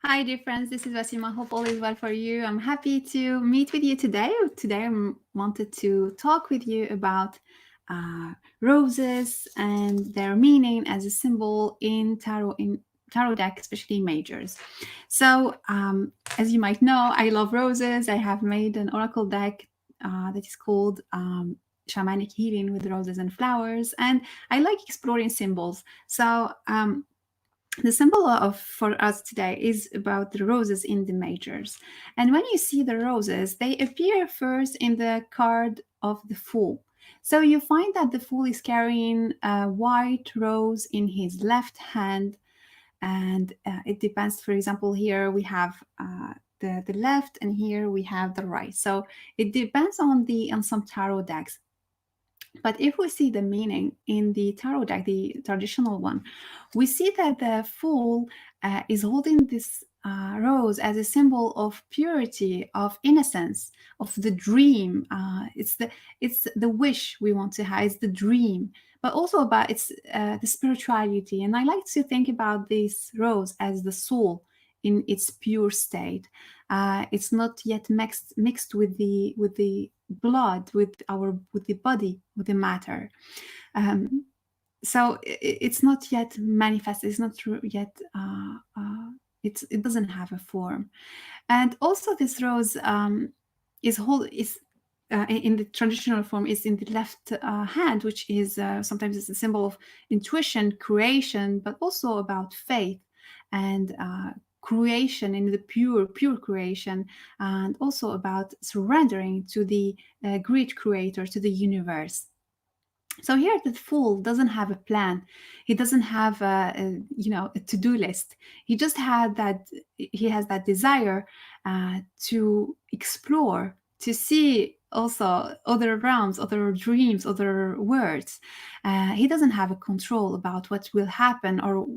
Hi, dear friends. This is Wasima. Hope all is well for you. I'm happy to meet with you today. Today, I wanted to talk with you about roses and their meaning as a symbol in tarot deck, especially majors. So, as you might know, I love roses. I have made an oracle deck that is called Shamanic Healing with Roses and Flowers, and I like exploring symbols. So. The symbol for us today is about the roses in the majors. And when you see the roses, they appear first in the card of the Fool. So you find that the Fool is carrying a white rose in his left hand. And it depends, for example, here we have the left and here we have the right. So it depends on some tarot decks. But if we see the meaning in the tarot deck, the traditional one, we see that the Fool is holding this rose as a symbol of purity, of innocence, of the dream. It's the wish we want to have. It's the dream, but also about it's the spirituality. And I like to think about this rose as the soul in its pure state. It's not yet mixed with the blood, with the body, with the matter. Um, so it's not yet manifested. It's not yet. It doesn't have a form, and also this rose is in the traditional form is in the left hand, which is sometimes it's a symbol of intuition, creation, but also about faith and creation in the pure creation, and also about surrendering to the great creator, to the universe. So here the Fool doesn't have a plan. He doesn't have a to-do list. He has that desire to explore, to see also other realms, other dreams, other worlds. He doesn't have a control about what will happen or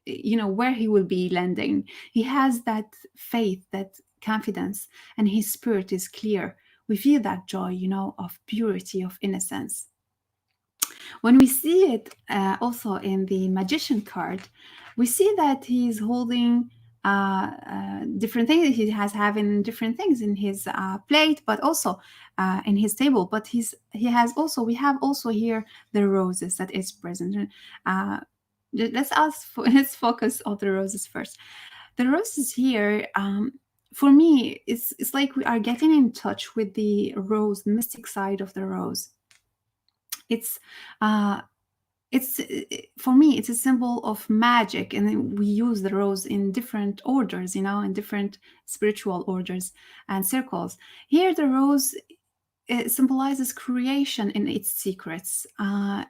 where he will be landing. He has that faith, that confidence, and his spirit is clear. We feel that joy, of purity, of innocence. When we see it also in the magician card, we see that he's holding different things. He has having different things in his plate, but also in his table. But we have also here the roses that is present. Let's focus on the roses first. The roses here, for me, it's like we are getting in touch with the rose, the mystic side of the rose. It's uh, it's for me it's a symbol of magic, and we use the rose in different orders, in different spiritual orders and circles. Here the rose symbolizes creation in its secrets.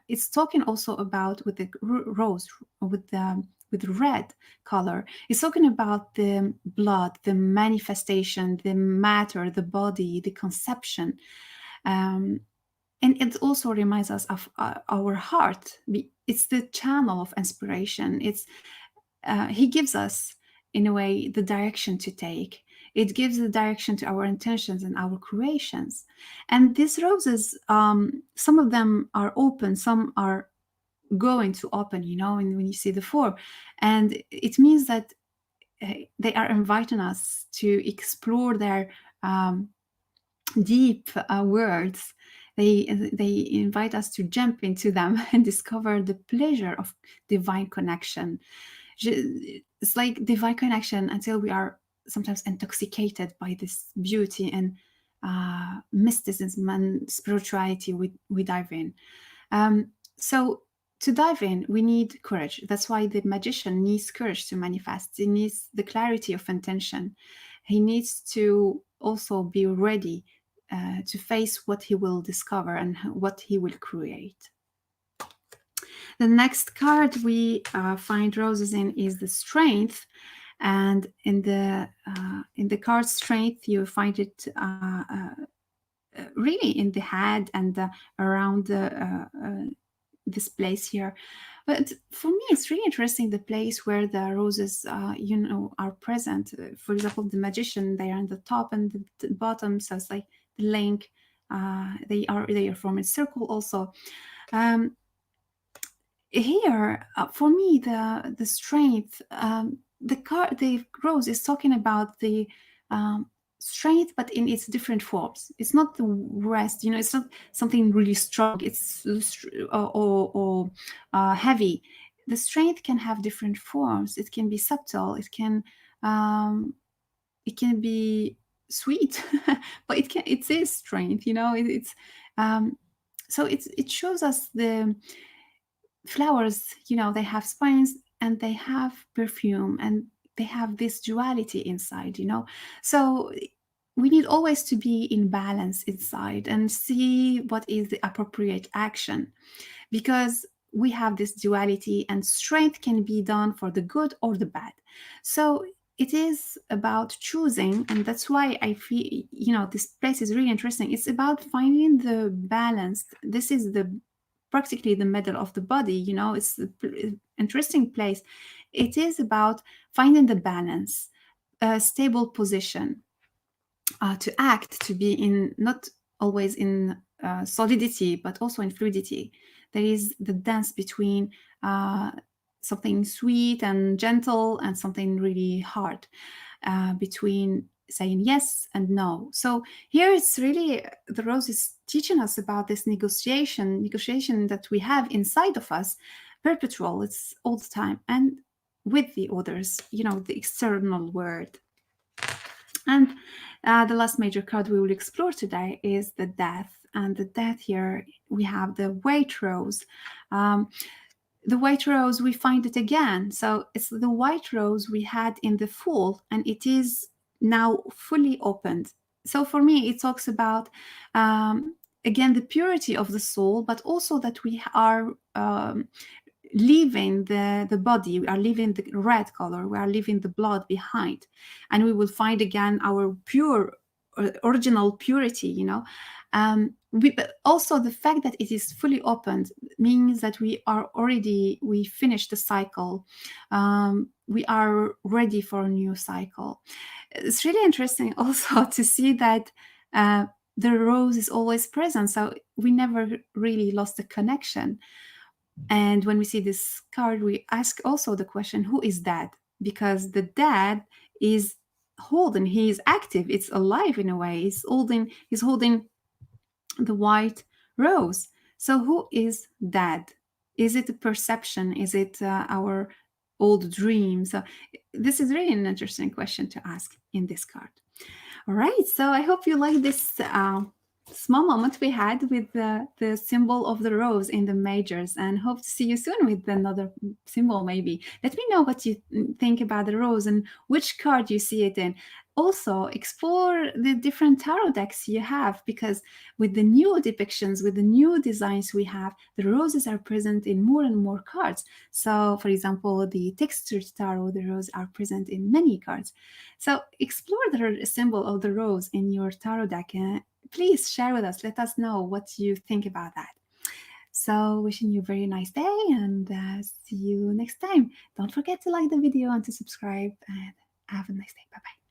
It's talking also about with the rose, with red color. It's talking about the blood, the manifestation, the matter, the body, the conception. um, and it also reminds us of our heart. It's the channel of inspiration. He gives us, in a way, the direction to take. It gives the direction to our intentions and our creations. And these roses, some of them are open, some are going to open, and when you see the form, and it means that they are inviting us to explore their deep words. They invite us to jump into them and discover the pleasure of divine connection. It's like divine connection until we are sometimes intoxicated by this beauty and mysticism and spirituality we dive in. So to dive in, we need courage. That's why the magician needs courage to manifest. He needs the clarity of intention. He needs to also be ready to face what he will discover and what he will create. The next card we find roses in is the Strength, and in the card Strength, you find it really in the head and around this place here. But for me, it's really interesting the place where the roses, are present. For example, the magician, they are on the top and the bottom, so it's like the link. They are forming a circle also. Here, for me, the Strength. the rose is talking about the strength, but in its different forms. It's not the rest, it's not something really strong, it's or heavy. The strength can have different forms. It can be subtle, it can be sweet, but it is strength, it's so it shows us the flowers, they have spines and they have perfume and they have this duality inside, so we need always to be in balance inside and see what is the appropriate action, because we have this duality and strength can be done for the good or the bad. So it is about choosing, and that's why I feel, this place is really interesting. It's about finding the balance. This is the practically the middle of the body, it's an interesting place. It is about finding the balance, a stable position, to act, to be in, not always in solidity, but also in fluidity. There is the dance between something sweet and gentle and something really hard, between saying yes and no. So here it's really, the rose is teaching us about this negotiation that we have inside of us, perpetual, it's all the time, and with the others, the external world. And the last major card we will explore today is the Death. And the Death here, we have the White Rose. The White Rose, we find it again. So it's the White Rose we had in the fall, and it is now fully opened. So for me, it talks about, again, the purity of the soul, but also that we are leaving the body, we are leaving the red color, we are leaving the blood behind, and we will find again our pure original purity, but also the fact that it is fully opened means that we finished the cycle, we are ready for a new cycle. It's really interesting also to see that the rose is always present, so we never really lost the connection. And when we see this card, we ask also the question, who is Dad? Because the Dad is holding, he is active, it's alive in a way. He's holding the white rose. So who is Dad? Is it a perception? Is it our old dreams? So this is really an interesting question to ask in this card. All right, so I hope you like this small moment we had with the symbol of the rose in the majors, and hope to see you soon with another symbol maybe. Let me know what you think about the rose and which card you see it in. Also, explore the different tarot decks you have, because with the new depictions, with the new designs we have, the roses are present in more and more cards. So, for example, the textured tarot, the roses are present in many cards. So explore the symbol of the rose in your tarot deck. Please share with us. Let us know what you think about that. So wishing you a very nice day, and see you next time. Don't forget to like the video and to subscribe, and have a nice day. Bye-bye.